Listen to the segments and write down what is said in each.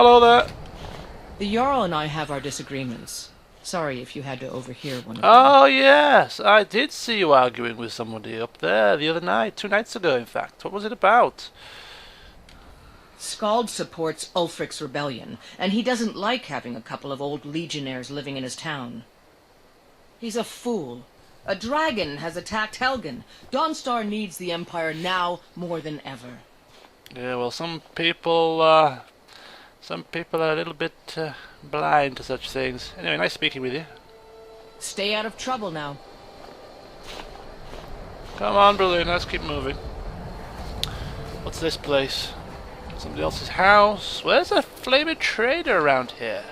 Hello there. The Jarl and I have our disagreements. Sorry if you had to overhear one of them. Oh yes, I did see you arguing with somebody up there the other night, 2 nights ago in fact. What was it about? Skald supports Ulfric's rebellion, and he doesn't like having a couple of old legionnaires living in his town. He's a fool. A dragon has attacked Helgen. Dawnstar needs the Empire now more than ever. Yeah, well, some people are a little bit blind to such things. Anyway, nice speaking with you. Stay out of trouble now. Come on, Berlin, let's keep moving. What's this place? Somebody else's house? Where's a flaming trader around here?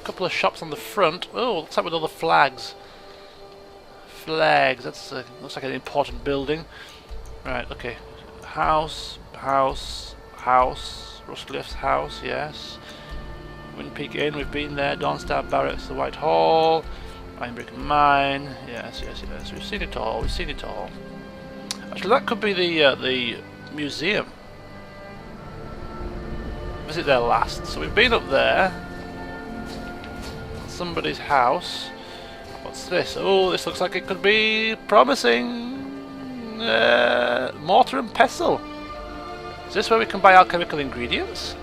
A couple of shops on the front. Oh, looks like with all the flags. Flags, that's looks like an important building. Right, okay. House. Rustcliffe's house, yes. Windpeak Inn, we've been there. Dawnstar Barracks, the White Hall. Ironbrick Mine, yes. We've seen it all. Actually, that could be the museum. Visit there last. So we've been up there. Somebody's house. What's this? Oh, this looks like it could be promising. Mortar and Pestle. Is this where we can buy alchemical ingredients?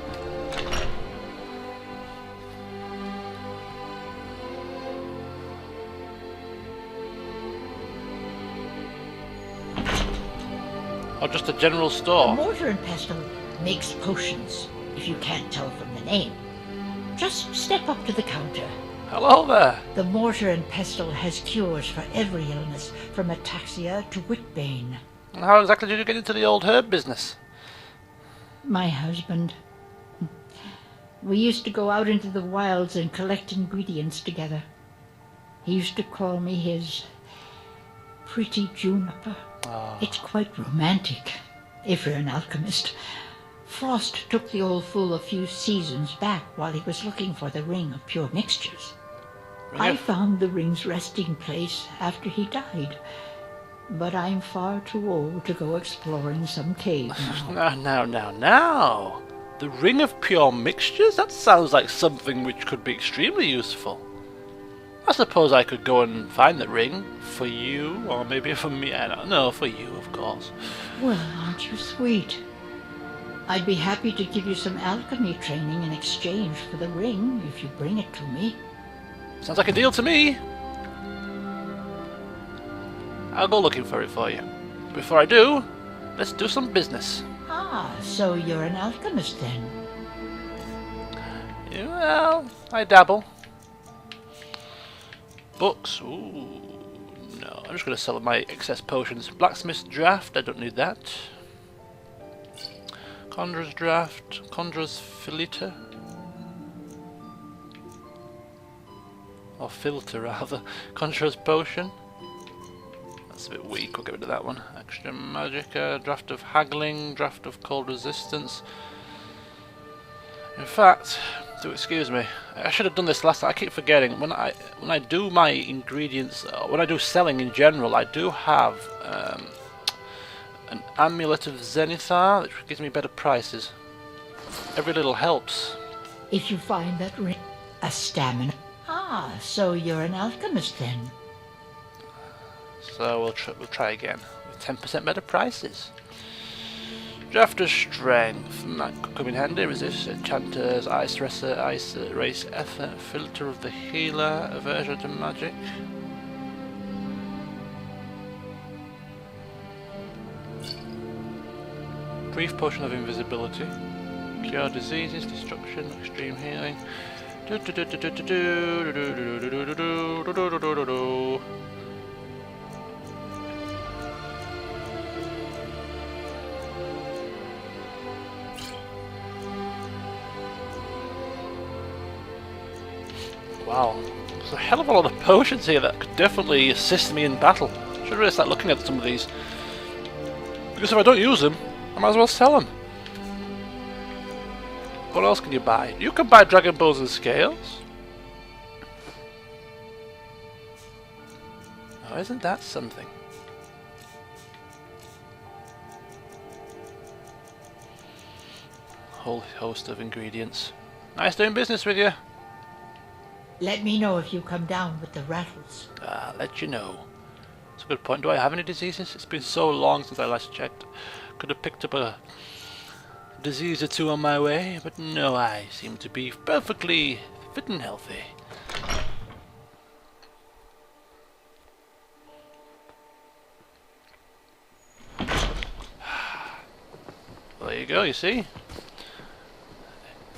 Or just a general store? Mortar and Pestle makes potions, if you can't tell from the name. Just step up to the counter. Hello there. The Mortar and Pestle has cures for every illness, from ataxia to whitbane. How exactly did you get into the old herb business? My husband. We used to go out into the wilds and collect ingredients together. He used to call me his pretty juniper. Oh. It's quite romantic, if you're an alchemist. Frost took the old fool a few seasons back while he was looking for the ring of pure mixtures. I found the ring's resting place after he died, but I'm far too old to go exploring some cave now. Now. The ring of pure mixtures? That sounds like something which could be extremely useful. I suppose I could go and find the ring for you, or maybe for me. I don't know, for you, of course. Well, aren't you sweet? I'd be happy to give you some alchemy training in exchange for the ring if you bring it to me. Sounds like a deal to me. I'll go looking for it for you. Before I do, let's do some business. Ah, so you're an alchemist then? Yeah, well, I dabble. Books, ooh, no. I'm just going to sell my excess potions. Blacksmith's draft, I don't need that. Conjurer's draft, Conjurer's filter. Or filter, rather. Conjurer's potion. That's a bit weak, we'll get rid of that one. Extra magic, draft of haggling, draft of cold resistance. In fact, do excuse me, I should have done this last time. I keep forgetting. When I do my ingredients, when I do selling in general, I do have an amulet of Zenithar, which gives me better prices. Every little helps. If you find that ring, a stamina. Ah, so you're an alchemist then? So we'll try again with 10% better prices. Draft of Strength, that could come in handy. Resist Enchanters, Ice Racer, Ice Race Ether, Filter of the Healer, Aversion to Magic. Brief Potion of Invisibility, Cure Diseases, Destruction, Extreme Healing. Wow, there's a hell of a lot of potions here that could definitely assist me in battle. Should really start looking at some of these. Because if I don't use them, I might as well sell them. What else can you buy? You can buy dragon bows and scales. Oh, isn't that something? Whole host of ingredients. Nice doing business with you. Let me know if you come down with the rattles. I'll let you know. That's a good point. Do I have any diseases? It's been so long since I last checked. Could have picked up a disease or two on my way, but no, I seem to be perfectly fit and healthy. Well, there you go, you see?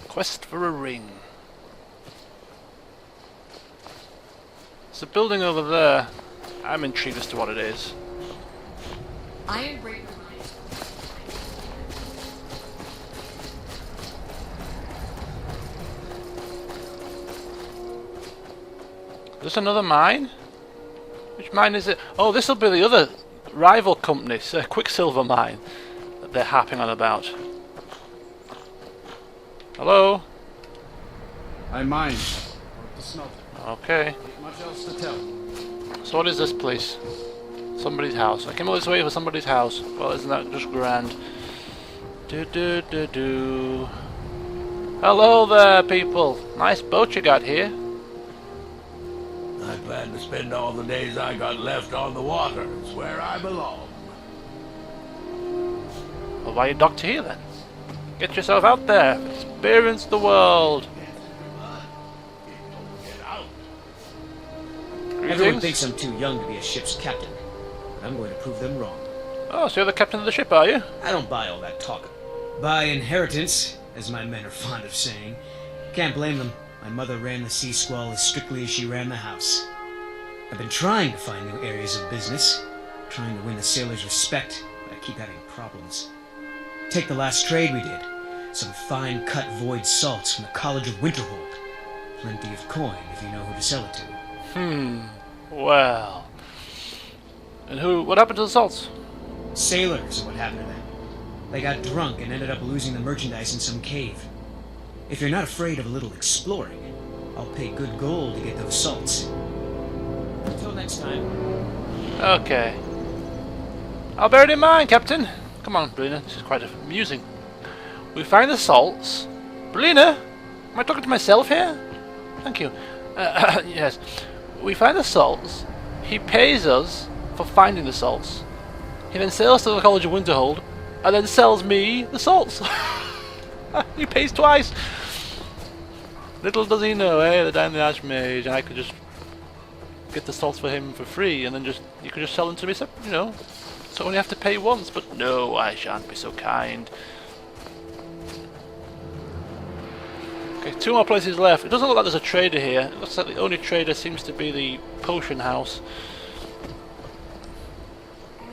Quest for a ring. There's a building over there. I'm intrigued as to what it is. Iron breaker mine. Is this another mine? Which mine is it? Oh, this will be the other rival company, Quicksilver mine, that they're harping on about. Hello? I mine. The smelter. Okay. Not much else to tell. So what is this place? Somebody's house. I came all this way for somebody's house. Well, isn't that just grand? Do. Hello there, people. Nice boat you got here. I plan to spend all the days I got left on the water. It's where I belong. Well, why are you docked here then? Get yourself out there. Experience the world. Get out. Everyone thinks I'm too young to be a ship's captain, but I'm going to prove them wrong. Oh, so you're the captain of the ship, are you? I don't buy all that talk. By inheritance, as my men are fond of saying. Can't blame them. My mother ran the Sea Squall as strictly as she ran the house. I've been trying to find new areas of business, trying to win the sailors' respect, but I keep having problems. Take the last trade we did. Some fine-cut void salts from the College of Winterhold. Plenty of coin if you know who to sell it to. Well. And what happened to the salts? Sailors are what happened to them. They got drunk and ended up losing the merchandise in some cave. If you're not afraid of a little exploring, I'll pay good gold to get those salts. Until next time. Okay. I'll bear it in mind, Captain. Come on, Brina. This is quite amusing. We find the salts. Brina? Am I talking to myself here? Thank you. Yes. We find the salts. He pays us for finding the salts. He then sails to the College of Winterhold and then sells me the salts. He pays twice. Little does he know, that I'm the Archmage, and I could just get the salts for him for free, and then you could just sell them to me, so I only have to pay once. But no, I shan't be so kind. Okay, 2 more places left. It doesn't look like there's a trader here. It looks like the only trader seems to be the potion house.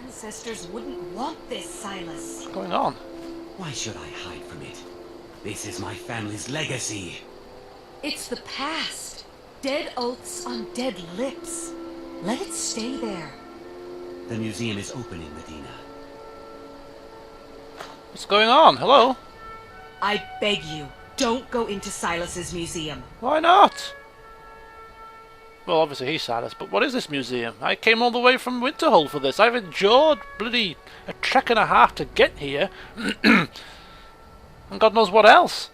Ancestors wouldn't want this, Silas. What's going on? Why should I hide from it? This is my family's legacy. It's the past. Dead oaths on dead lips. Let it stay there. The museum is open in Medina. What's going on? Hello? I beg you, don't go into Silas's museum. Why not? Well, obviously he's Silas, but what is this museum? I came all the way from Winterhold for this. I've endured bloody a trek and a half to get here. And God knows what else.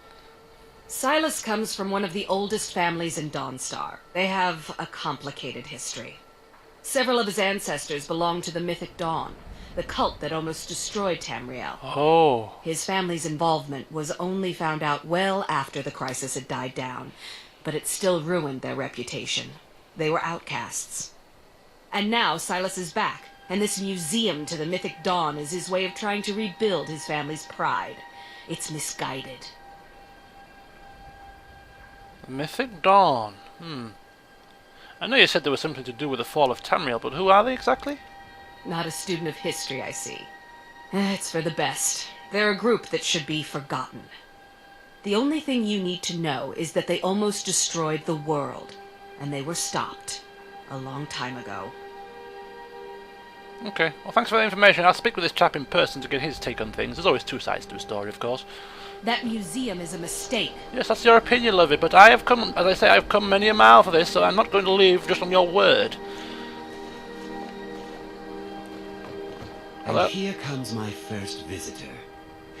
Silas comes from one of the oldest families in Dawnstar. They have a complicated history. Several of his ancestors belonged to the Mythic Dawn, the cult that almost destroyed Tamriel. Oh. His family's involvement was only found out well after the crisis had died down, but it still ruined their reputation. They were outcasts. And now Silas is back, and this museum to the Mythic Dawn is his way of trying to rebuild his family's pride. It's misguided. Mythic Dawn. I know you said there was something to do with the fall of Tamriel, but who are they exactly? Not a student of history, I see. It's for the best. They're a group that should be forgotten. The only thing you need to know is that they almost destroyed the world, and they were stopped a long time ago. Okay, well thanks for the information. I'll speak with this chap in person to get his take on things. There's always 2 sides to a story, of course. That museum is a mistake. Yes, that's your opinion, Lovey, but I have come, as I say, I've come many a mile for this, so I'm not going to leave just on your word. Hello? And here comes my first visitor.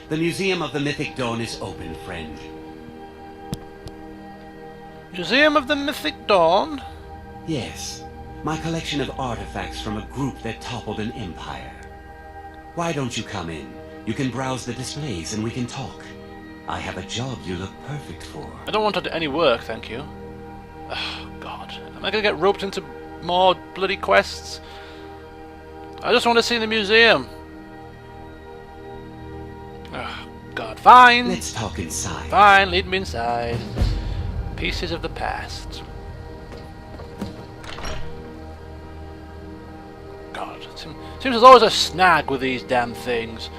The Museum of the Mythic Dawn is open, friend. Museum of the Mythic Dawn? Yes, my collection of artifacts from a group that toppled an empire. Why don't you come in? You can browse the displays and we can talk. I have a job you look perfect for. I don't want to do any work, thank you. Oh, God. Am I going to get roped into more bloody quests? I just want to see the museum. Oh, God. Fine. Let's talk inside. Fine, lead me inside. Pieces of the past. God, seems there's always a snag with these damn things.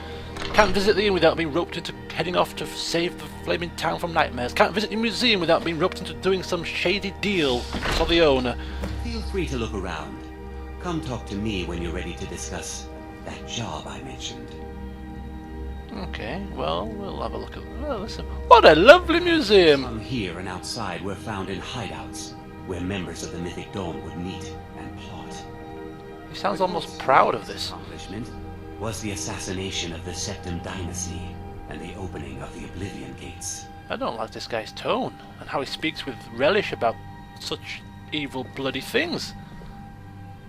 Can't visit the inn without being roped into heading off to save the flaming town from nightmares. Can't visit the museum without being roped into doing some shady deal for the owner. Feel free to look around. Come talk to me when you're ready to discuss that job I mentioned. Okay, well, we'll have a look at... Well, listen, what a lovely museum! Some here and outside were found in hideouts, where members of the Mythic Dawn would meet and plot. He sounds almost proud of this. Accomplishment was the assassination of the Septim Dynasty and the opening of the Oblivion Gates. I don't like this guy's tone, and how he speaks with relish about such evil, bloody things.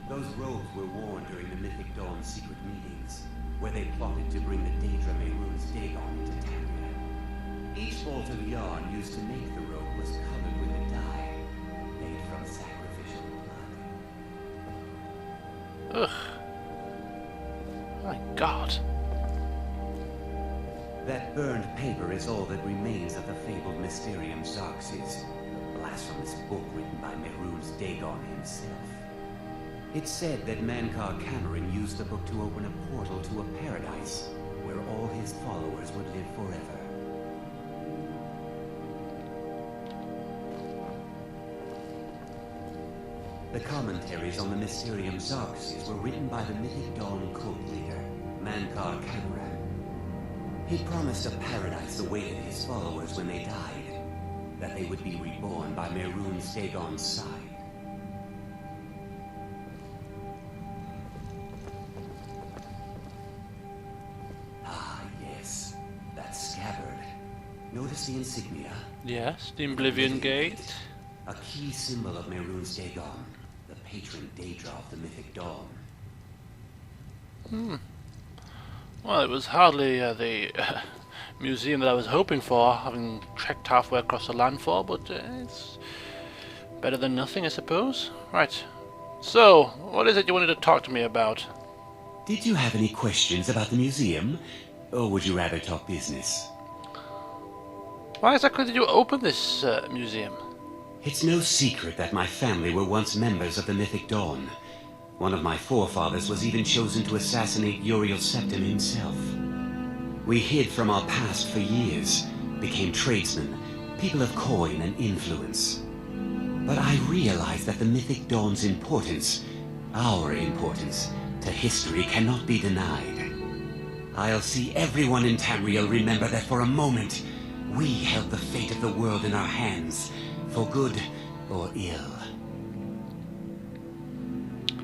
Those robes were worn during the Mythic Dawn's secret meetings, where they plotted to bring the Daedra Mehrunes Dagon into Tamria. Each bolt of yarn used to make the robe was covered with a dye made from sacrificial blood. Ugh. My God. That burned paper is all that remains of the fabled Mysterium Xarxes, a blasphemous book written by Mehrunes Dagon himself. It's said that Mankar Cameron used the book to open a portal to a paradise where all his followers would live forever. The commentaries on the Mysterium Xarxes were written by the Mythic Dawn cult leader, Mankar Cameron. He promised a paradise awaited his followers when they died, that they would be reborn by Mehrunes Dagon's side. Ah, yes, that scabbard. Notice the insignia? Yes, the Oblivion Gate. A key symbol of Mehrunes Dagon, the patron Daedra of the Mythic Dawn. Well, it was hardly the museum that I was hoping for, having trekked halfway across the landfall, but it's better than nothing, I suppose. Right. So, what is it you wanted to talk to me about? Did you have any questions about the museum? Or would you rather talk business? Why exactly did you open this museum? It's no secret that my family were once members of the Mythic Dawn. One of my forefathers was even chosen to assassinate Uriel Septim himself. We hid from our past for years, became tradesmen, people of coin and influence. But I realized that the Mythic Dawn's importance, our importance, to history cannot be denied. I'll see everyone in Tamriel remember that for a moment, we held the fate of the world in our hands, for good or ill.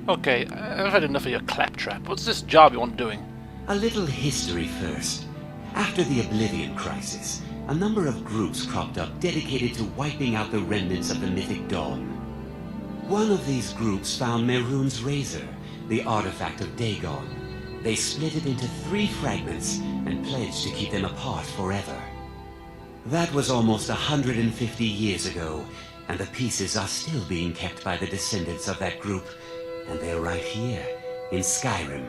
Okay, I've had enough of your claptrap. What's this job you want doing? A little history first. After the Oblivion Crisis, a number of groups cropped up dedicated to wiping out the remnants of the Mythic Dawn. One of these groups found Mehrunes Razor, the artifact of Dagon. They split it into 3 fragments and pledged to keep them apart forever. That was almost 150 years ago, and the pieces are still being kept by the descendants of that group, and they're right here, in Skyrim.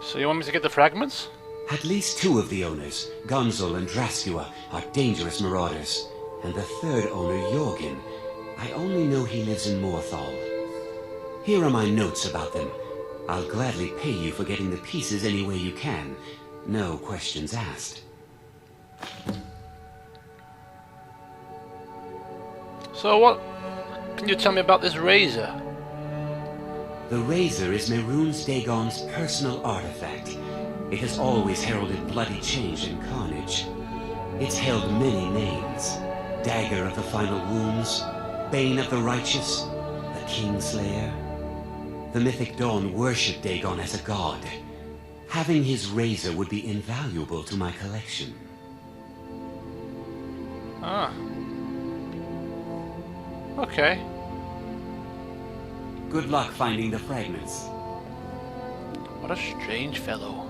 So you want me to get the fragments? At least 2 of the owners, Gonzol and Draskua, are dangerous marauders, and the 3rd owner, Jorgen, I only know he lives in Morthal. Here are my notes about them. I'll gladly pay you for getting the pieces any way you can. No questions asked. So what can you tell me about this razor? The razor is Mehrunes Dagon's personal artifact. It has always heralded bloody change and carnage. It's held many names. Dagger of the Final Wounds, Bane of the Righteous, the Kingslayer. The Mythic Dawn worshipped Dagon as a god. Having his razor would be invaluable to my collection. Ah. Okay. Good luck finding the fragments. What a strange fellow.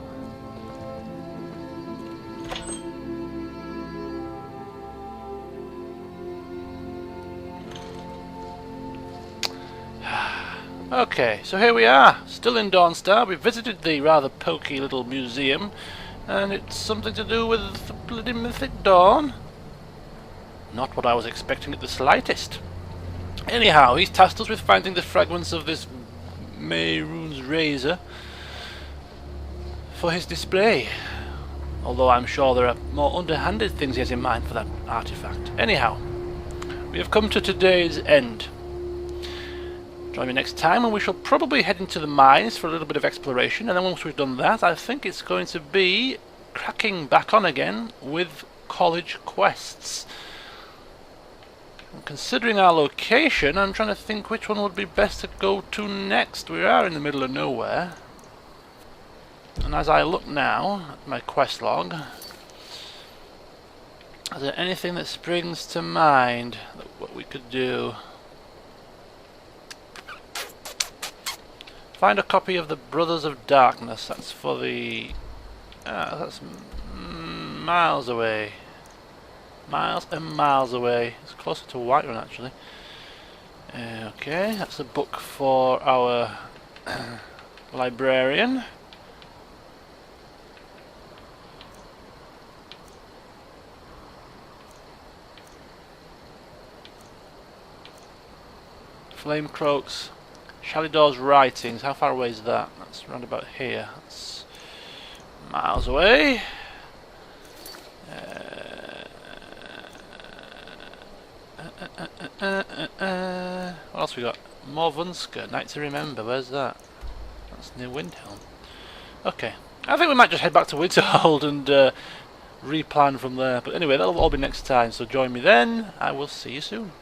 Okay, so here we are, still in Dawnstar. We visited the rather pokey little museum, and it's something to do with the bloody Mythic Dawn. Not what I was expecting at the slightest. Anyhow, he's tasked us with finding the fragments of this Mehrunes Razor for his display. Although I'm sure there are more underhanded things he has in mind for that artifact. Anyhow, we have come to today's end. Join me next time, and we shall probably head into the mines for a little bit of exploration, and then once we've done that, I think it's going to be cracking back on again with college quests. And considering our location, I'm trying to think which one would be best to go to next. We are in the middle of nowhere, and as I look now at my quest log, is there anything that springs to mind that what we could do? Find a copy of the Brothers of Darkness. That's for the... that's miles away. Miles and miles away. It's closer to Whiterun, actually. Okay, that's a book for our librarian. Flamecroak's Shalidor's writings. How far away is that? That's round about here. That's miles away. What else we got? Morvunska, Night to Remember. Where's that? That's near Windhelm. Okay, I think we might just head back to Winterhold and replan from there. But anyway, that'll all be next time. So join me then. I will see you soon.